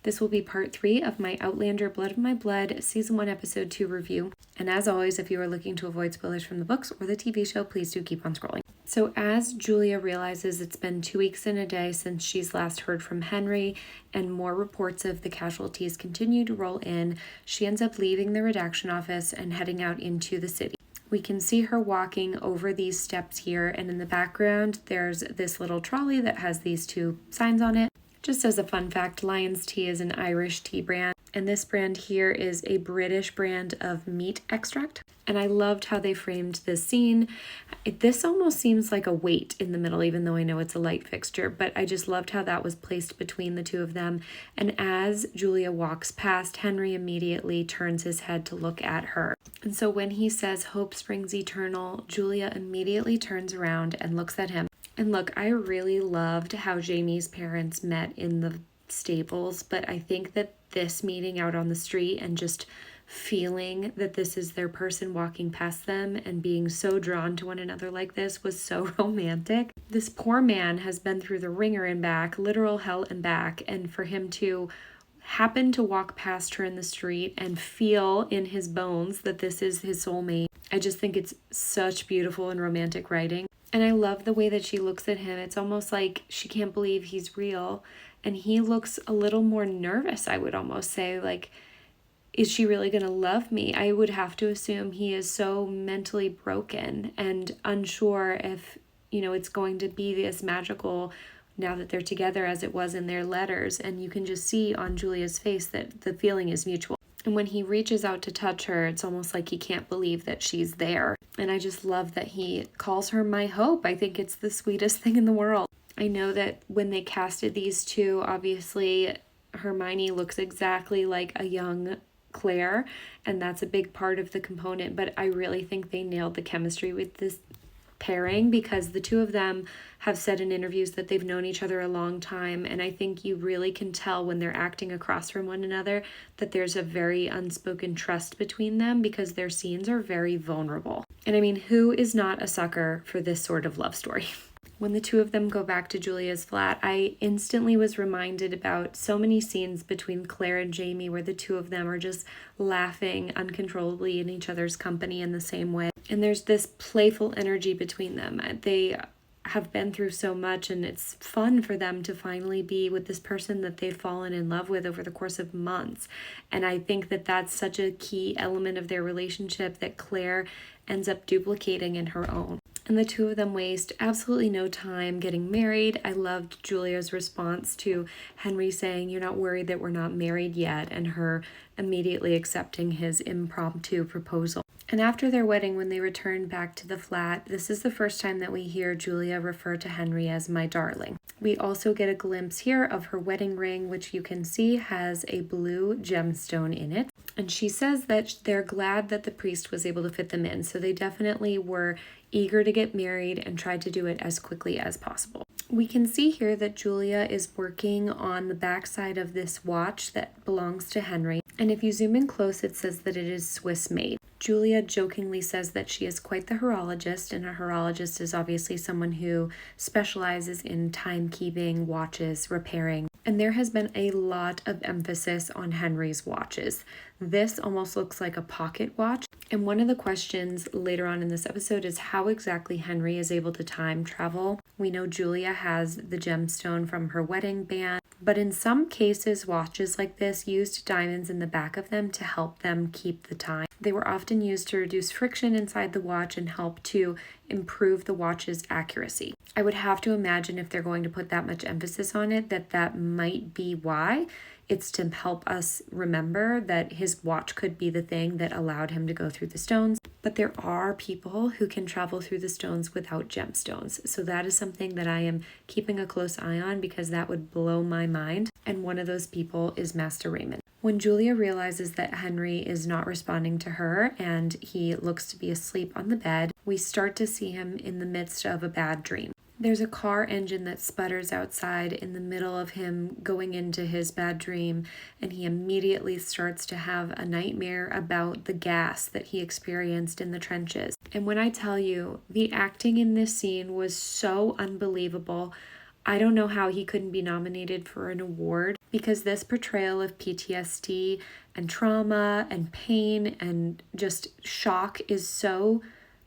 This will be part 3 of my Outlander Blood of My Blood Season 1 Episode 2 review. And as always, if you are looking to avoid spoilers from the books or the TV show, please do keep on scrolling. So as Julia realizes it's been 2 weeks and a day since she's last heard from Henry, and more reports of the casualties continue to roll in, she ends up leaving the redaction office and heading out into the city. We can see her walking over these steps here, and in the background there's this little trolley that has these 2 signs on it. Just as a fun fact, Lion's Tea is an Irish tea brand, and this brand here is a British brand of meat extract. And I loved how they framed this scene. This almost seems like a weight in the middle, even though I know it's a light fixture, but I just loved how that was placed between the 2 of them. And as Julia walks past, Henry immediately turns his head to look at her. And so when he says, "Hope springs eternal," Julia immediately turns around and looks at him. And look, I really loved how Jamie's parents met in the stables, but I think that this meeting out on the street and just feeling that this is their person walking past them and being so drawn to one another like this was so romantic. This poor man has been through the ringer and back, literal hell and back, and for him to happen to walk past her in the street and feel in his bones that this is his soulmate, I just think it's such beautiful and romantic writing. And I love the way that she looks at him. It's almost like she can't believe he's real. And he looks a little more nervous, I would almost say. Like, is she really going to love me? I would have to assume he is so mentally broken and unsure if, it's going to be as magical now that they're together as it was in their letters. And you can just see on Julia's face that the feeling is mutual. And when he reaches out to touch her, it's almost like he can't believe that she's there. And I just love that he calls her my hope. I think it's the sweetest thing in the world. I know that when they casted these 2, obviously Hermione looks exactly like a young Claire, and that's a big part of the component, but I really think they nailed the chemistry with this pairing because the 2 of them have said in interviews that they've known each other a long time, and I think you really can tell when they're acting across from one another that there's a very unspoken trust between them because their scenes are very vulnerable. And I mean, who is not a sucker for this sort of love story? When the 2 of them go back to Julia's flat, I instantly was reminded about so many scenes between Claire and Jamie where the 2 of them are just laughing uncontrollably in each other's company in the same way. And there's this playful energy between them. They have been through so much, and it's fun for them to finally be with this person that they've fallen in love with over the course of months. And I think that that's such a key element of their relationship that Claire ends up duplicating in her own. And the 2 of them waste absolutely no time getting married. I loved Julia's response to Henry saying, "You're not worried that we're not married yet," and her immediately accepting his impromptu proposal. And after their wedding, when they returned back to the flat, this is the first time that we hear Julia refer to Henry as "my darling." We also get a glimpse here of her wedding ring, which you can see has a blue gemstone in it. And she says that they're glad that the priest was able to fit them in. So they definitely were eager to get married and tried to do it as quickly as possible. We can see here that Julia is working on the backside of this watch that belongs to Henry. And if you zoom in close, it says that it is Swiss made. Julia jokingly says that she is quite the horologist, and a horologist is obviously someone who specializes in timekeeping, watches, repairing. And there has been a lot of emphasis on Henry's watches. This almost looks like a pocket watch. And one of the questions later on in this episode is how exactly Henry is able to time travel. We know Julia has the gemstone from her wedding band, but in some cases, watches like this used diamonds in the back of them to help them keep the time. They were often used to reduce friction inside the watch and help to improve the watch's accuracy. I would have to imagine if they're going to put that much emphasis on it, that might be why. It's to help us remember that his watch could be the thing that allowed him to go through the stones. But there are people who can travel through the stones without gemstones. So that is something that I am keeping a close eye on because that would blow my mind. And one of those people is Master Raymond. When Julia realizes that Henry is not responding to her and he looks to be asleep on the bed, we start to see him in the midst of a bad dream. There's a car engine that sputters outside in the middle of him going into his bad dream, and he immediately starts to have a nightmare about the gas that he experienced in the trenches. And when I tell you, the acting in this scene was so unbelievable. I don't know how he couldn't be nominated for an award. because this portrayal of PTSD and trauma and pain and just shock is so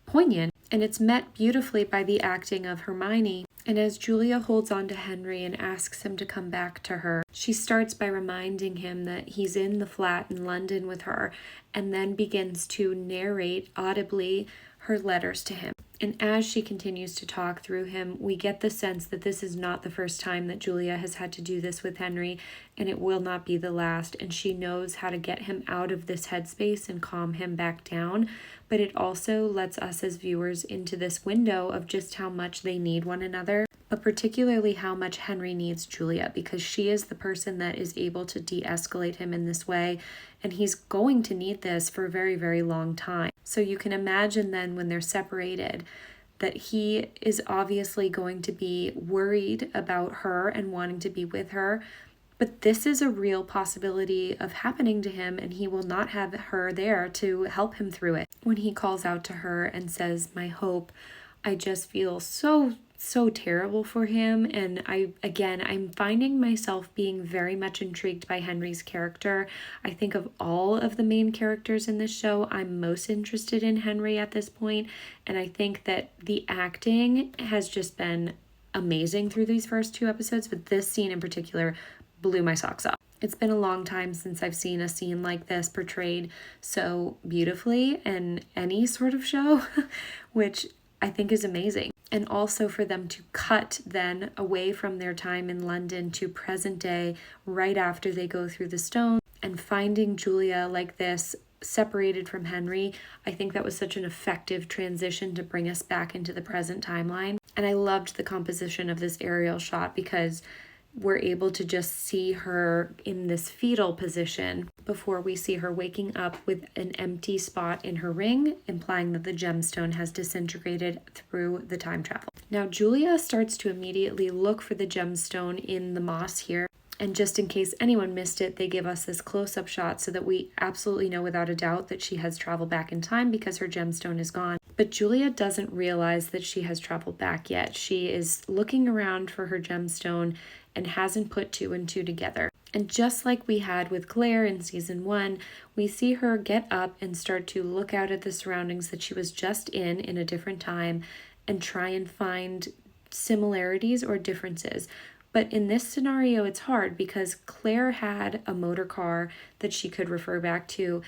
poignant, and it's met beautifully by the acting of Hermione. And as Julia holds on to Henry and asks him to come back to her, she starts by reminding him that he's in the flat in London with her, and then begins to narrate audibly her letters to him. And as she continues to talk through him, we get the sense that this is not the first time that Julia has had to do this with Henry, and it will not be the last. And she knows how to get him out of this headspace and calm him back down. But it also lets us as viewers into this window of just how much they need one another, but particularly how much Henry needs Julia, because she is the person that is able to de-escalate him in this way, and he's going to need this for a very, very long time. So you can imagine then when they're separated that he is obviously going to be worried about her and wanting to be with her, but this is a real possibility of happening to him, and he will not have her there to help him through it. When he calls out to her and says, "My hope," I just feel so terrible for him. And I'm finding myself being very much intrigued by Henry's character. I think of all of the main characters in this show, I'm most interested in Henry at this point. And I think that the acting has just been amazing through these first 2 episodes, but this scene in particular blew my socks off. It's been a long time since I've seen a scene like this portrayed so beautifully in any sort of show, which I think is amazing. And also for them to cut then away from their time in London to present day right after they go through the stone and finding Julia like this separated from Henry, I think that was such an effective transition to bring us back into the present timeline. And I loved the composition of this aerial shot because we're able to just see her in this fetal position before we see her waking up with an empty spot in her ring, implying that the gemstone has disintegrated through the time travel. Now, Julia starts to immediately look for the gemstone in the moss here. And just in case anyone missed it, they give us this close-up shot so that we absolutely know without a doubt that she has traveled back in time because her gemstone is gone. But Julia doesn't realize that she has traveled back yet. She is looking around for her gemstone and hasn't put 2 and 2 together. And just like we had with Claire in season 1, we see her get up and start to look out at the surroundings that she was just in a different time, and try and find similarities or differences. But in this scenario, it's hard because Claire had a motor car that she could refer back to.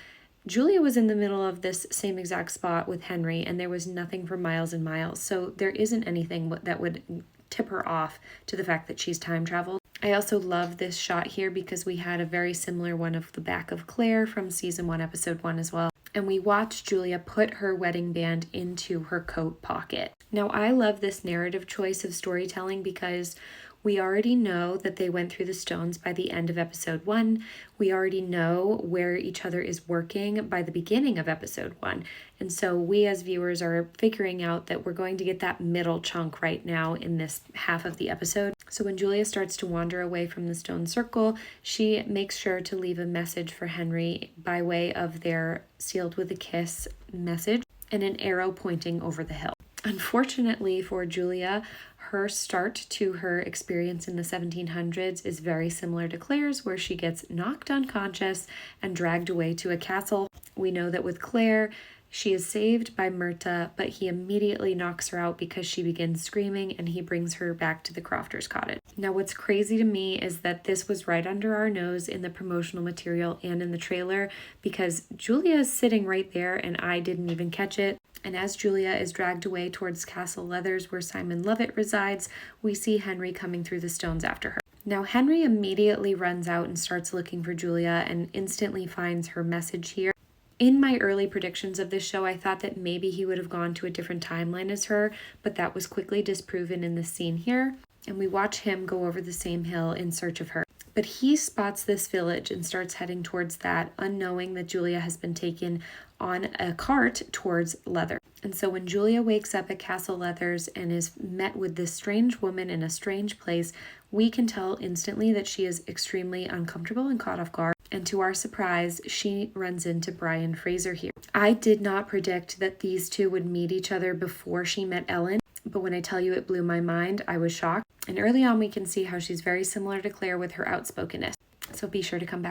Julia was in the middle of this same exact spot with Henry, and there was nothing for miles and miles. So there isn't anything that would tip her off to the fact that she's time traveled. I also love this shot here because we had a very similar one of the back of Claire from season 1, episode 1 as well. And we watched Julia put her wedding band into her coat pocket. Now, I love this narrative choice of storytelling because we already know that they went through the stones by the end of episode 1. We already know where each other is working by the beginning of episode 1. And so we as viewers are figuring out that we're going to get that middle chunk right now in this half of the episode. So when Julia starts to wander away from the stone circle, she makes sure to leave a message for Henry by way of their sealed with a kiss message and an arrow pointing over the hill. Unfortunately for Julia, her start to her experience in the 1700s is very similar to Claire's, where she gets knocked unconscious and dragged away to a castle. We know that with Claire, she is saved by Myrta, but he immediately knocks her out because she begins screaming, and he brings her back to the Crofter's cottage. Now, what's crazy to me is that this was right under our nose in the promotional material and in the trailer, because Julia is sitting right there and I didn't even catch it. And as Julia is dragged away towards Castle Leathers, where Simon Lovett resides, we see Henry coming through the stones after her. Now, Henry immediately runs out and starts looking for Julia and instantly finds her message here. In my early predictions of this show, I thought that maybe he would have gone to a different timeline as her, but that was quickly disproven in this scene here. And we watch him go over the same hill in search of her. But he spots this village and starts heading towards that, unknowing that Julia has been taken on a cart towards Leather. And so when Julia wakes up at Castle Leathers and is met with this strange woman in a strange place, we can tell instantly that she is extremely uncomfortable and caught off guard. And to our surprise, she runs into Brian Fraser here. I did not predict that these two would meet each other before she met Ellen, but when I tell you it blew my mind, I was shocked. And early on, we can see how she's very similar to Claire with her outspokenness. So be sure to come back